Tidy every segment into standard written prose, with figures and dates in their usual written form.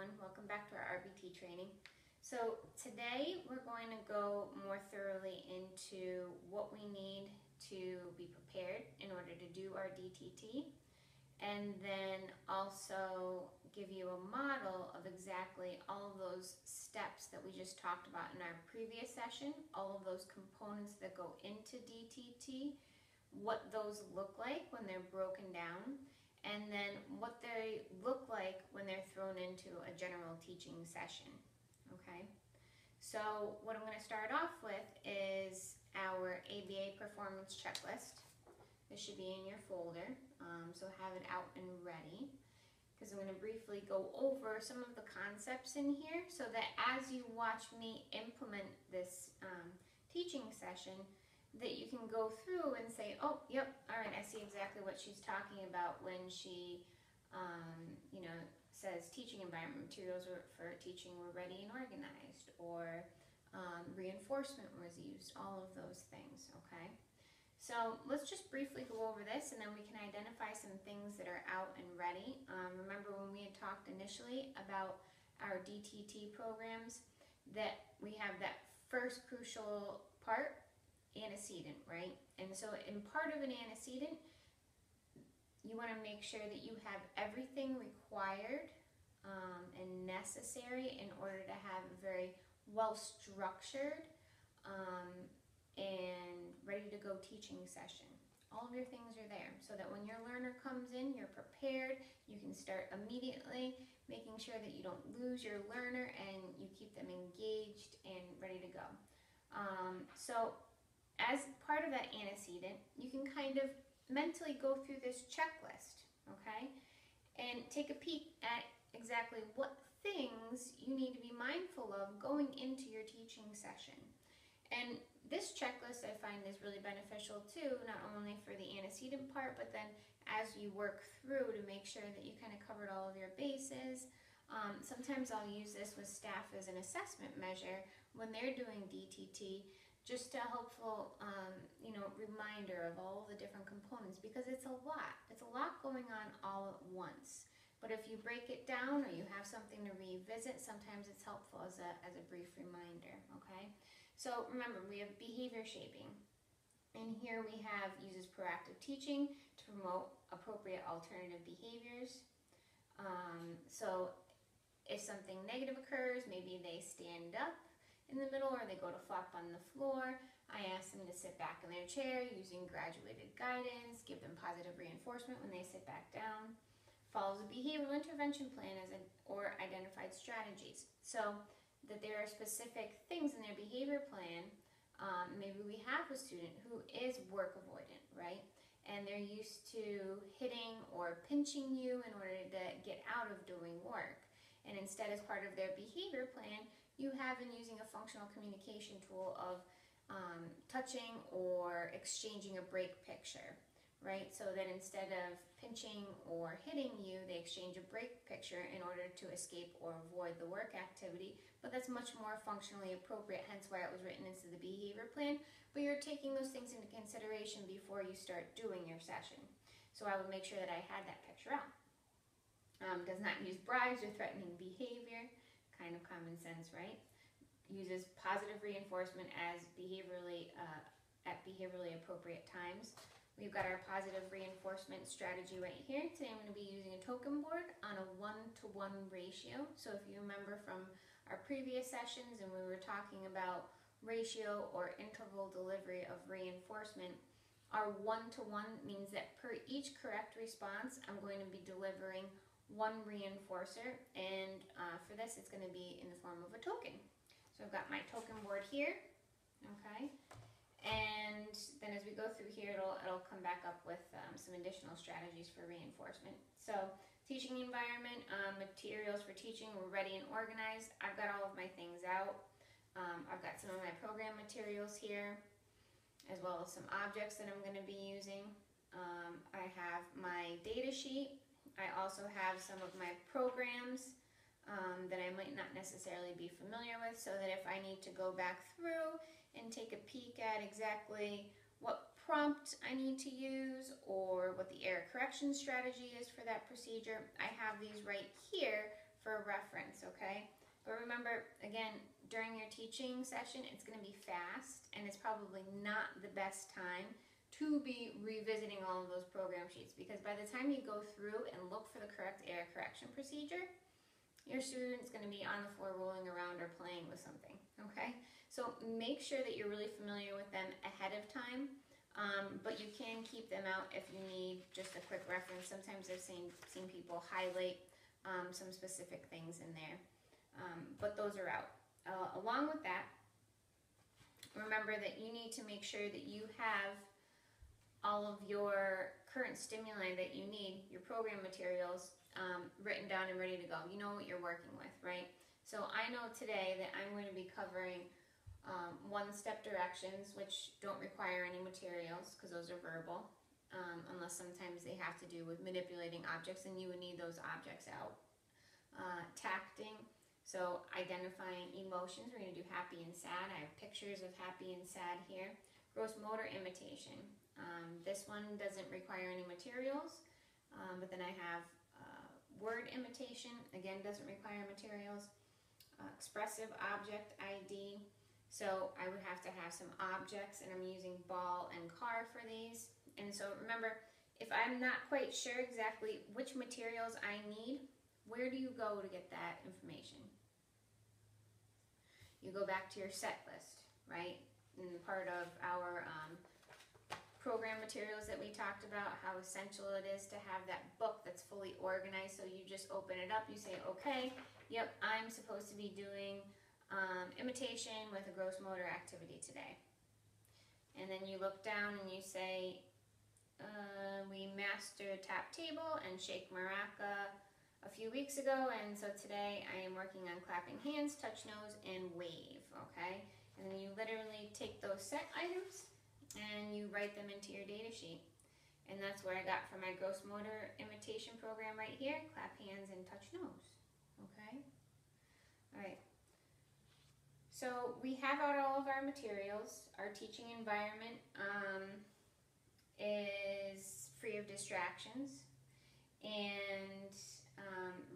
everyone. Welcome back to our RBT training. So today we're going to go more thoroughly into what we need to be prepared in order to do our DTT, and then also give you a model of exactly all of those steps that we just talked about in our previous session, all of those components that go into DTT, what those look like when they're broken down, and then what they look like when they're thrown into a general teaching session, okay? So what I'm going to start off with is our ABA performance checklist. This should be in your folder, so have it out and ready, because I'm going to briefly go over some of the concepts in here so that as you watch me implement this teaching session, that you can go through and say, oh, yep, all right, I see exactly what she's talking about when she, says teaching environment materials for teaching were ready and organized, or reinforcement was used, all of those things, okay? So let's just briefly go over this, and then we can identify some things that are out and ready. Remember when we had talked initially about our DTT programs, that we have that first crucial part, antecedent, right? And so in part of an antecedent, you want to make sure that you have everything required and necessary in order to have a very well-structured and ready-to-go teaching session. All of your things are there so that when your learner comes in, you're prepared, you can start immediately, making sure that you don't lose your learner and you keep them engaged and ready to go. So as part of that antecedent, you can kind of mentally go through this checklist, okay? And take a peek at exactly what things you need to be mindful of going into your teaching session. And this checklist I find is really beneficial too, not only for the antecedent part, but then as you work through to make sure that you kind of covered all of your bases. Sometimes I'll use this with staff as an assessment measure when they're doing DTT, just a helpful, reminder of all the different components, because it's a lot. It's a lot going on all at once. But if you break it down or you have something to revisit, sometimes it's helpful as a brief reminder, okay? So remember, we have behavior shaping. And here we have uses proactive teaching to promote appropriate alternative behaviors. So if something negative occurs, maybe they stand up in the middle or they go to flop on the floor, I ask them to sit back in their chair using graduated guidance, give them positive reinforcement when they sit back down, follows a behavioral intervention plan or identified strategies. So that there are specific things in their behavior plan. Maybe we have a student who is work avoidant, right? And they're used to hitting or pinching you in order to get out of doing work. And instead, as part of their behavior plan, you have been using a functional communication tool of touching or exchanging a break picture, right? So that instead of pinching or hitting you, they exchange a break picture in order to escape or avoid the work activity. But that's much more functionally appropriate, hence why it was written into the behavior plan. But you're taking those things into consideration before you start doing your session. So I would make sure that I had that picture out. Does not use bribes or threatening behavior. Kind of common sense, right? Uses positive reinforcement as at behaviorally appropriate times. We've got our positive reinforcement strategy right here. Today I'm going to be using a token board on a 1-to-1 ratio. So if you remember from our previous sessions and we were talking about ratio or interval delivery of reinforcement, our 1-to-1 means that per each correct response, I'm going to be delivering one reinforcer, and for this it's going to be in the form of a token. So I've got my token board here, okay, and then as we go through here it'll come back up with some additional strategies for reinforcement. So teaching environment, materials for teaching were ready and organized. I've got all of my things out. I've got some of my program materials here, as well as some objects that I'm going to be using. I have my data sheet. I also have some of my programs that I might not necessarily be familiar with, so that if I need to go back through and take a peek at exactly what prompt I need to use or what the error correction strategy is for that procedure, I have these right here for reference, okay? But remember, again, during your teaching session, it's going to be fast, and it's probably not the best time to be revisiting all of those program sheets, because by the time you go through and look for the correct error correction procedure, your student's going to be on the floor rolling around or playing with something, okay? So make sure that you're really familiar with them ahead of time, but you can keep them out if you need just a quick reference. Sometimes I've seen people highlight some specific things in there, but those are out. Along with that, remember that you need to make sure that you have all of your current stimuli that you need, your program materials, written down and ready to go. You know what you're working with, right? So I know today that I'm going to be covering one-step directions, which don't require any materials because those are verbal, unless sometimes they have to do with manipulating objects, and you would need those objects out. Tacting, so identifying emotions. We're going to do happy and sad. I have pictures of happy and sad here. Gross motor imitation. This one doesn't require any materials, but then I have word imitation, again, doesn't require materials. Expressive object ID, so I would have to have some objects, and I'm using ball and car for these. And so remember, if I'm not quite sure exactly which materials I need, where do you go to get that information? You go back to your set list, right? And part of our program materials that we talked about, how essential it is to have that book that's fully organized. So you just open it up, you say, okay, yep, I'm supposed to be doing imitation with a gross motor activity today. And then you look down and you say, we mastered tap table and shake maraca a few weeks ago, and so today I am working on clapping hands, touch nose, and wave, okay? And then you literally take those set items and you write them into your data sheet. And that's where I got for my gross motor imitation program right here, clap hands and touch nose, okay? All right. So we have out all of our materials. Our teaching environment is free of distractions, and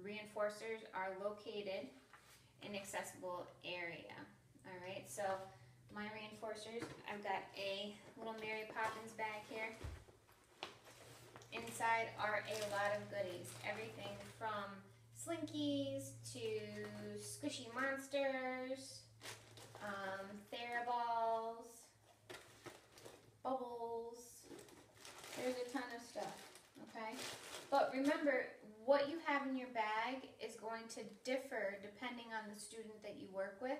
reinforcers are located in accessible area. All right, so my reinforcers, I've got a little Mary Poppins bag here. Inside are a lot of goodies, everything from Slinkies to squishy monsters, Theraballs, bubbles. There's a ton of stuff, okay? But remember, what you have in your bag is going to differ depending on the student that you work with.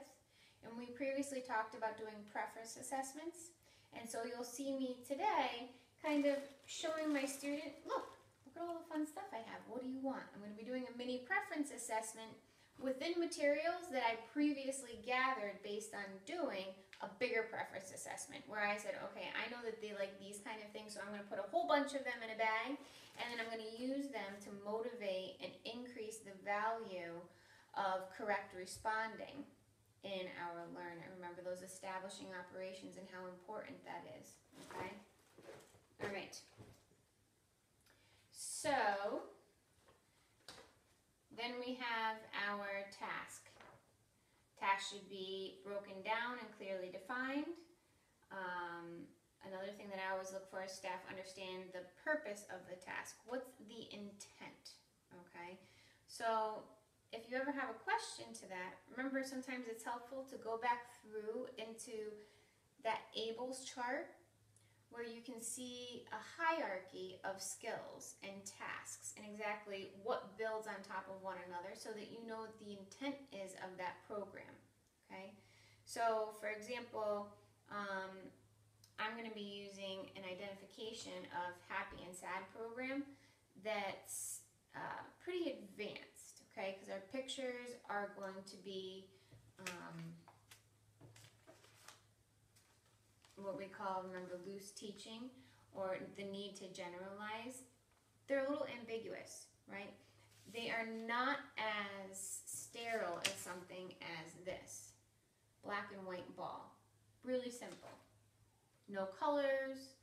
And we previously talked about doing preference assessments. And so you'll see me today kind of showing my student, look at all the fun stuff I have. What do you want? I'm going to be doing a mini preference assessment within materials that I previously gathered based on doing a bigger preference assessment, where I said, okay, I know that they like these kind of things, so I'm going to put a whole bunch of them in a bag, and then I'm going to use them to motivate and increase the value of correct responding in our learner. Remember those establishing operations and how important that is, okay? All right. So then we have our task. Task should be broken down and clearly defined. Another thing that I always look for is staff understand the purpose of the task. What's the intent, okay? So if you ever have a question to that, remember sometimes it's helpful to go back through into that ABLES chart where you can see a hierarchy of skills and tasks and exactly what builds on top of one another so that you know what the intent is of that program, okay? So for example, I'm going to be using an identification of happy and sad program that's pretty advanced, okay? Because our pictures are going to be what we call, remember, loose teaching or the need to generalize. They're a little ambiguous, right? They are not as sterile as something as this. Black and white ball. Really simple. No colors.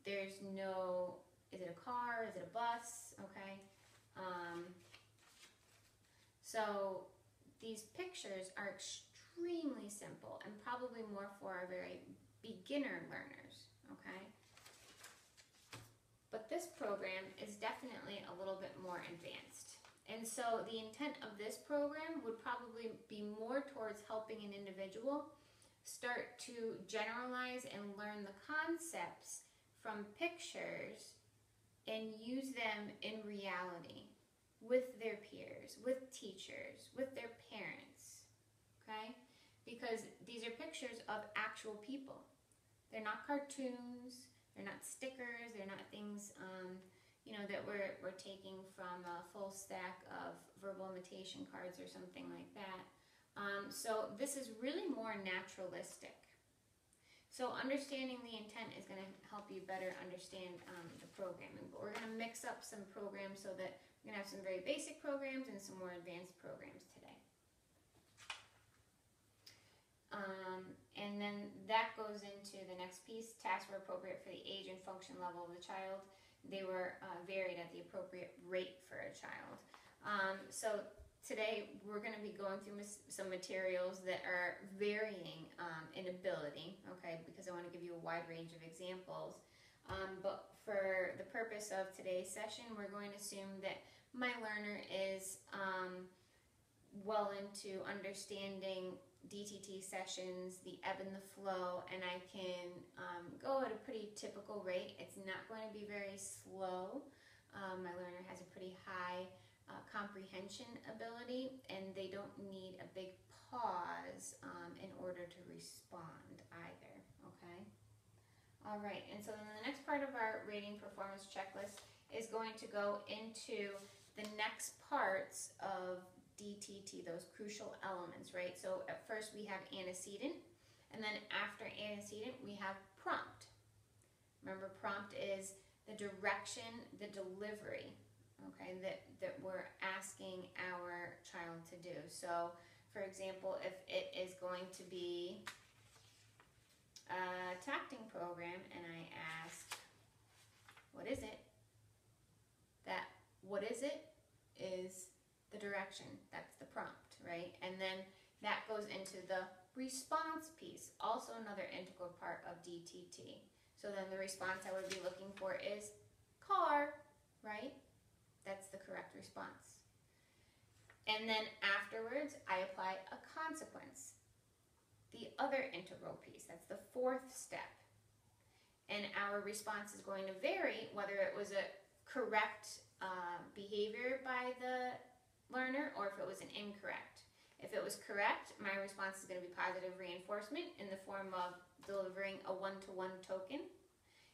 There's no, is it a car? Is it a bus? Okay. these pictures are extremely simple and probably more for our very beginner learners, okay? But this program is definitely a little bit more advanced. And so the intent of this program would probably be more towards helping an individual start to generalize and learn the concepts from pictures and use them in reality with their peers, with teachers, with their parents, okay? Because these are pictures of actual people. They're not cartoons, they're not stickers, they're not things that we're taking from a full stack of verbal imitation cards or something like that. So this is really more naturalistic. So understanding the intent is going to help you better understand the programming. But we're going to mix up some programs so that we're going to have some very basic programs and some more advanced programs today. And then that goes into the next piece. Tasks were appropriate for the age and function level of the child. They were varied at the appropriate rate for a child. So today we're going to be going through some materials that are varying in ability, okay, because I want to give you a wide range of examples. But for the purpose of today's session, we're going to assume that my learner is well into understanding DTT sessions, the ebb and the flow, and I can go at a pretty typical rate. It's not going to be very slow. My learner has a pretty high comprehension ability, and they don't need a big pause in order to respond either, okay? All right, and so then the next part of our rating performance checklist is going to go into the next parts of DTT, those crucial elements, right? So at first we have antecedent, and then after antecedent we have prompt. Remember, prompt is the direction, the delivery, okay, that we're asking our child to do. So for example, if it is going to be a tacting program and I ask, what is it? That what is it is the direction. That's the prompt, right? And then that goes into the response piece, also another integral part of DTT. So then the response I would be looking for is car, right? That's the correct response. And then afterwards, I apply a consequence, the other integral piece. That's the fourth step. And our response is going to vary whether it was a correct behavior by the learner or if it was an incorrect. If it was correct, my response is going to be positive reinforcement in the form of delivering a one-to-one token.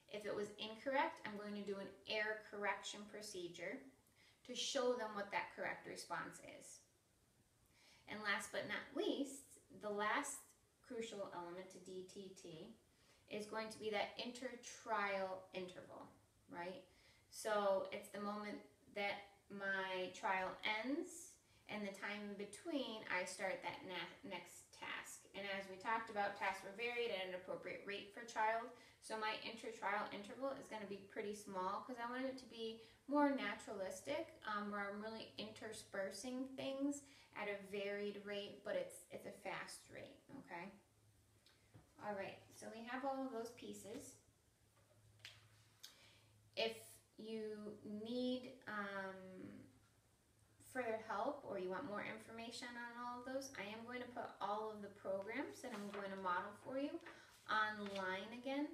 If it was incorrect, I'm going to do an error correction procedure to show them what that correct response is. And last but not least, the last crucial element to DTT is going to be that inter-trial interval, right? So it's the moment that my trial ends and the time in between I start that next task. And as we talked about, tasks were varied at an appropriate rate for child. So my inter-trial interval is going to be pretty small because I want it to be more naturalistic, where I'm really interspersing things at a varied rate, but it's a fast rate, okay? All right, so we have all of those pieces. If you need further help or you want more information on all of those, I am going to put all of the programs that I'm going to model for you online again,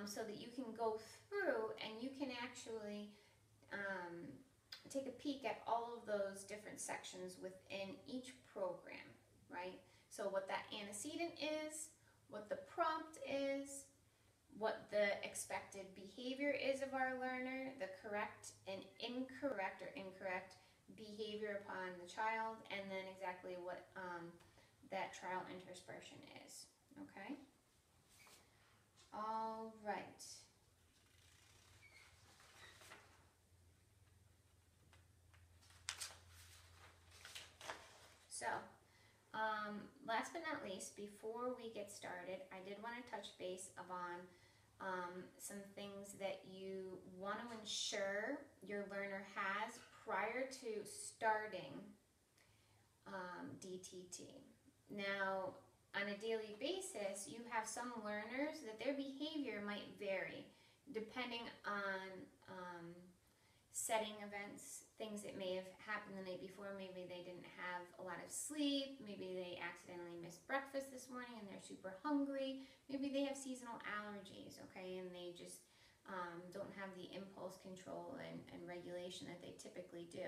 so that you can go through and you can actually take a peek at all of those different sections within each program, right? So what that antecedent is, what the prompt is, what the expected behavior is of our learner, the correct and incorrect behavior upon the child, and then exactly what that trial interspersion is, okay? All right. So, last but not least, before we get started, I did want to touch base upon some things that you want to ensure your learner has prior to starting DTT. Now, on a daily basis, you have some learners that their behavior might vary depending on setting events, things that may have happened the night before. Maybe they didn't have a lot of sleep. Maybe they accidentally missed breakfast this morning and they're super hungry. Maybe they have seasonal allergies, okay, and they just don't have the impulse control and regulation that they typically do.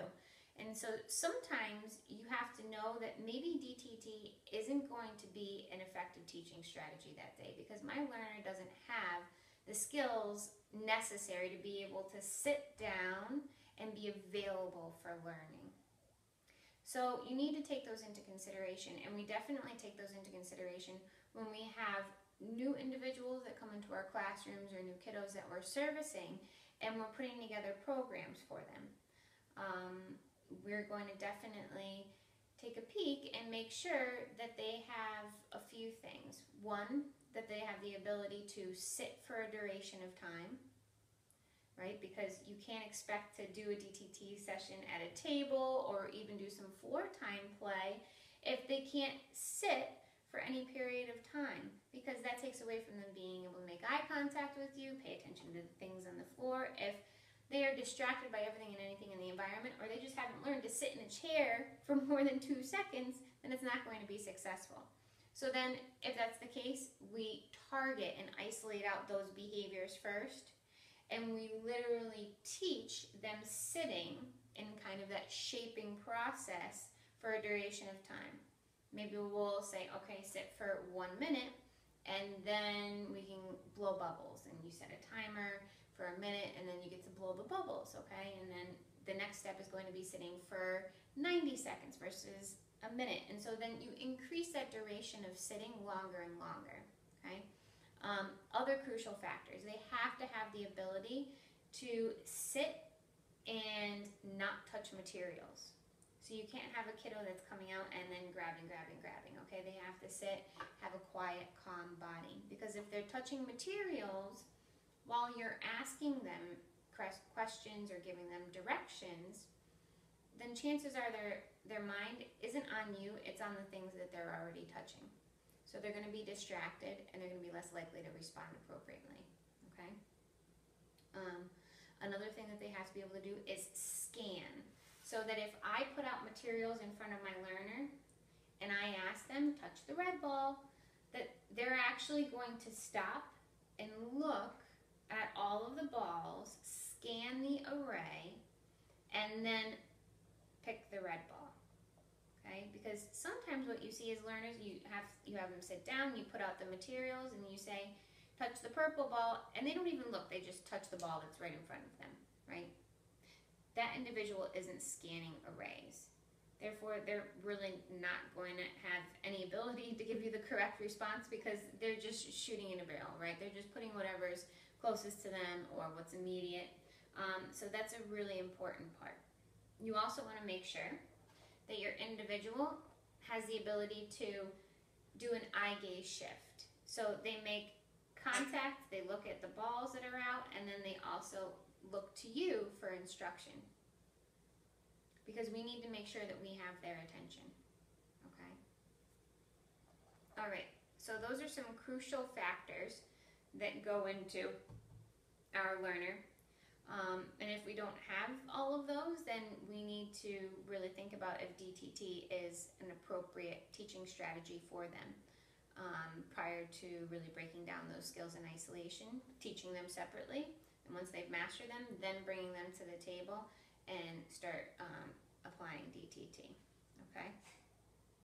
And so sometimes you have to know that maybe DTT isn't going to be an effective teaching strategy that day because my learner doesn't have the skills necessary to be able to sit down and be available for learning. So you need to take those into consideration, and we definitely take those into consideration when we have new individuals that come into our classrooms or new kiddos that we're servicing and we're putting together programs for them. We're going to definitely take a peek and make sure that they have a few things. One, that they have the ability to sit for a duration of time, right? Because you can't expect to do a DTT session at a table or even do some floor time play if they can't sit for any period of time, because that takes away from them being able to make eye contact with you, pay attention to the things on the floor. If they are distracted by everything and anything in the environment, or they just haven't learned to sit in a chair for more than 2 seconds, then it's not going to be successful. So then, if that's the case, we target and isolate out those behaviors first, and we literally teach them sitting in kind of that shaping process for a duration of time. Maybe we'll say, okay, sit for 1 minute, and then we can blow bubbles, and you set a timer for a minute, and then you get to blow the bubbles, okay? And then the next step is going to be sitting for 90 seconds versus a minute. And so then you increase that duration of sitting longer and longer, okay? Other crucial factors, they have to have the ability to sit and not touch materials. So you can't have a kiddo that's coming out and then grabbing, okay? They have to sit, have a quiet, calm body. Because if they're touching materials while you're asking them questions or giving them directions, then chances are their mind isn't on you, it's on the things that they're already touching. So they're going to be distracted and they're going to be less likely to respond appropriately, okay? Another thing that they have to be able to do is scan. So that if I put out materials in front of my learner and I ask them, touch the red ball, that they're actually going to stop and look at all of the balls, scan the array, and then pick the red ball, okay? Because sometimes what you see is learners, you have them sit down, you put out the materials, and you say, touch the purple ball, and they don't even look, they just touch the ball that's right in front of them, right? That individual isn't scanning arrays. Therefore, they're really not going to have any ability to give you the correct response because they're just shooting in a barrel, right? They're just putting whatever's closest to them or what's immediate. So that's a really important part. You also want to make sure that your individual has the ability to do an eye gaze shift. So they make contact, they look at the balls that are out, and then they also look to you for instruction. Because we need to make sure that we have their attention, okay? All right, so those are some crucial factors that go into our learner. And if we don't have all of those, then we need to really think about if DTT is an appropriate teaching strategy for them prior to really breaking down those skills in isolation, teaching them separately, and once they've mastered them, then bringing them to the table and start applying DTT, okay?